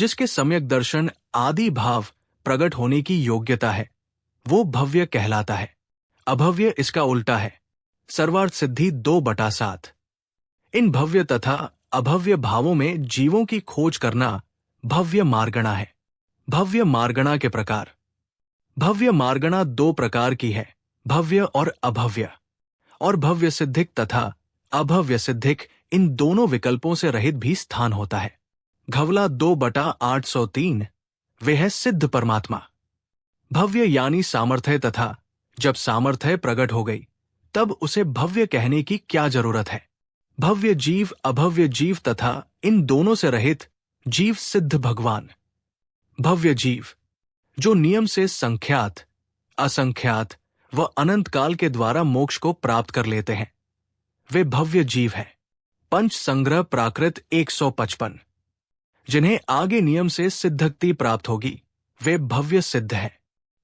जिसके सम्यक दर्शन आदि भाव प्रकट होने की योग्यता है, वो भव्य कहलाता है। अभव्य इसका उल्टा है। सर्वार्थ सिद्धि 2/7। इन भव्य तथा अभव्य भावों में जीवों की खोज करना भव्य मार्गणा है। भव्य मार्गणा के प्रकार। भव्य मार्गणा 2 प्रकार की है, भव्य और अभव्य। और भव्य सिद्धिक तथा अभव्य सिद्धिक इन दोनों विकल्पों से रहित भी स्थान होता है। घवला 2/803। वे है सिद्ध परमात्मा। भव्य यानी सामर्थ्य तथा जब सामर्थ्य प्रकट हो गई तब उसे भव्य कहने की क्या जरूरत है। भव्य जीव, अभव्य जीव तथा इन दोनों से रहित जीव सिद्ध भगवान। भव्य जीव जो नियम से संख्यात, असंख्यात व अनंत काल के द्वारा मोक्ष को प्राप्त कर लेते हैं, वे भव्य जीव हैं। पंच संग्रह प्राकृत 155। जिन्हें आगे नियम से सिद्धक्ति प्राप्त होगी वे भव्य सिद्ध हैं।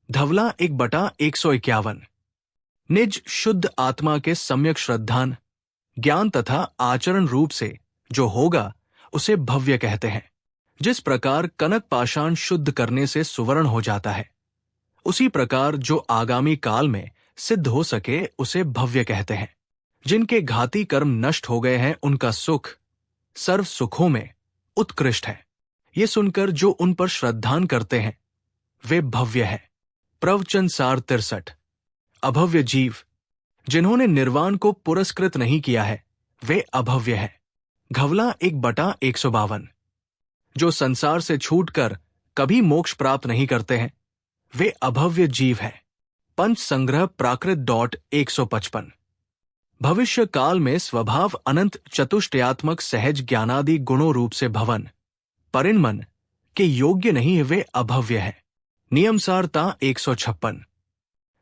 धवला 1/151। निज शुद्ध आत्मा के सम्यक श्रद्धान, ज्ञान तथा आचरण रूप से जो होगा उसे भव्य कहते हैं। जिस प्रकार कनक पाषाण शुद्ध करने से सुवर्ण हो जाता है, उसी प्रकार जो आगामी काल में सिद्ध हो सके उसे भव्य कहते हैं। जिनके घाती कर्म नष्ट हो गए हैं उनका सुख सर्व सुखों में उत्कृष्ट है। ये सुनकर जो उन पर श्रद्धान करते हैं वे भव्य है। प्रवचन सार 63। अभव्य जीव जिन्होंने निर्वाण को पुरस्कृत नहीं किया है वे अभव्य है। घवला 1/152। जो संसार से छूटकर कभी मोक्ष प्राप्त नहीं करते हैं वे अभव्य जीव हैं। पंच संग्रह प्राकृत 155। भविष्य काल में स्वभाव अनंत चतुष्टयात्मक सहज ज्ञानादि गुणों रूप से भवन परिणमन के योग्य नहीं है, वे अभव्य है। नियमसारता 156।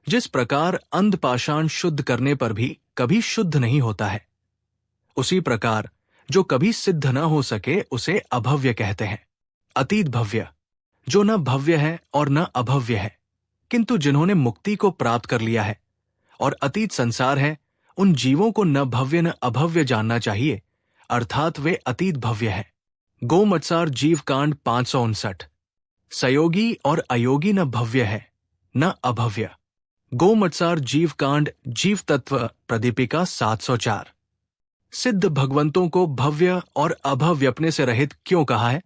जिस प्रकार अंध पाषाण शुद्ध करने पर भी कभी शुद्ध नहीं होता है, उसी प्रकार जो कभी सिद्ध न हो सके उसे अभव्य कहते हैं। अतीत भव्य जो न भव्य है और न अभव्य है, किंतु जिन्होंने मुक्ति को प्राप्त कर लिया है और अतीत संसार है, उन जीवों को न भव्य न अभव्य जानना चाहिए, अर्थात वे अतीत भव्य है। गोमत्सार जीव कांड 559। सयोगी और अयोगी न भव्य है न अभव्य। गोमत्सार जीव कांड जीव तत्व प्रदीपिका 704। सिद्ध भगवंतों को भव्य और अभव्य अपने से रहित क्यों कहा है?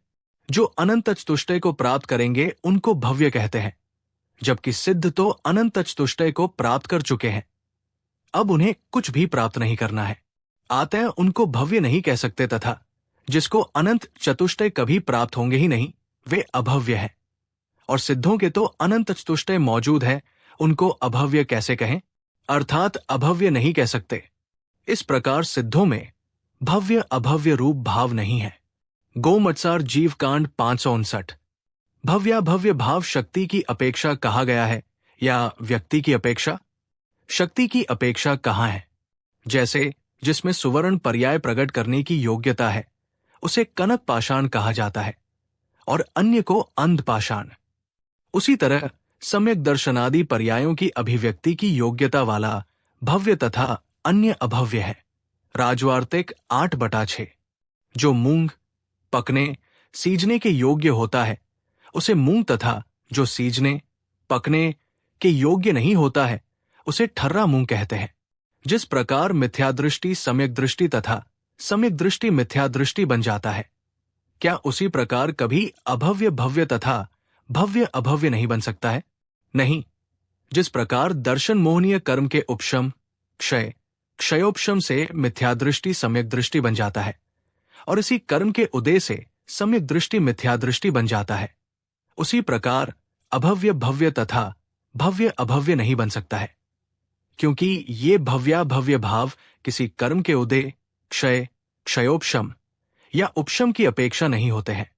जो अनंत चतुष्टय को प्राप्त करेंगे उनको भव्य कहते हैं, जबकि सिद्ध तो अनंत चतुष्टय को प्राप्त कर चुके हैं, अब उन्हें कुछ भी प्राप्त नहीं करना है, अतः उनको भव्य नहीं कह सकते, तथा जिसको अनंत चतुष्टय कभी प्राप्त होंगे ही नहीं वे अभव्य है। और सिद्धों के तो अनंत चतुष्टय मौजूद है, उनको अभव्य कैसे कहें, अर्थात अभव्य नहीं कह सकते। इस प्रकार सिद्धों में भव्य अभव्य रूप भाव नहीं है। गोमत्सार जीव कांड 559। भव्याभव्य भाव शक्ति की अपेक्षा कहा गया है या व्यक्ति की अपेक्षा? शक्ति की अपेक्षा कहाँ है? जैसे जिसमें सुवर्ण पर्याय प्रकट करने की योग्यता है उसे कनक पाषाण कहा जाता है और अन्य को अंध पाषाण। उसी तरह सम्यक दर्शनादि पर्यायों की अभिव्यक्ति की योग्यता वाला भव्य तथा अन्य अभव्य है। राजवार्तिक 8/6। जो मूंग पकने सीजने के योग्य होता है उसे मूंग, तथा जो सीजने पकने के योग्य नहीं होता है उसे ठर्रा मूंग कहते हैं। जिस प्रकार मिथ्यादृष्टि सम्यक दृष्टि तथा सम्यक दृष्टि मिथ्यादृष्टि बन जाता है, क्या उसी प्रकार कभी अभव्य भव्य तथा भव्य अभव्य नहीं बन सकता है? नहीं। जिस प्रकार दर्शन मोहनीय कर्म के उपशम क्षय क्षयोपशम से मिथ्यादृष्टि सम्यक दृष्टि बन जाता है और इसी कर्म के उदय से सम्यक दृष्टि मिथ्यादृष्टि बन जाता है, उसी प्रकार अभव्य भव्य तथा भव्य अभव्य नहीं बन सकता है, क्योंकि ये भव्याभव्य भाव किसी कर्म के उदय क्षय क्षयोपशम या उपशम की अपेक्षा नहीं होते हैं।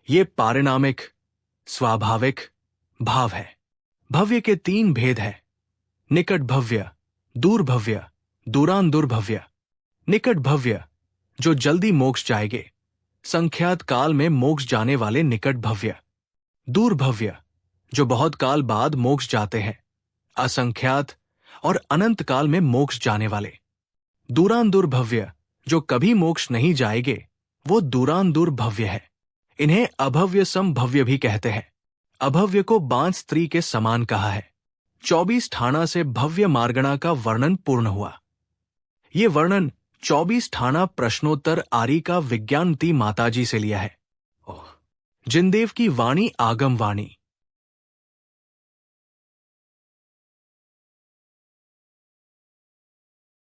ये पारिणामिक स्वाभाविक भाव है। भव्य के 3 भेद है, निकट भव्य, दूर भव्य, दूरांदूर भव्य। निकट भव्य जो जल्दी मोक्ष जाएंगे, संख्यात काल में मोक्ष जाने वाले निकट भव्य। दूर भव्य जो बहुत काल बाद मोक्ष जाते हैं, असंख्यात और अनंत काल में मोक्ष जाने वाले। दूरांदूर भव्य जो कभी मोक्ष नहीं जाएंगे, वो दूरांदूर भव्य है। इन्हें अभव्य संभव्य भी कहते हैं। अभव्य को बांस स्त्री के समान कहा है। 24 ठाणा से भव्य मार्गणा का वर्णन पूर्ण हुआ। ये वर्णन 24 ठाणा प्रश्नोत्तर आरी का विज्ञानती माताजी से लिया है। जिनदेव की वाणी आगम वाणी।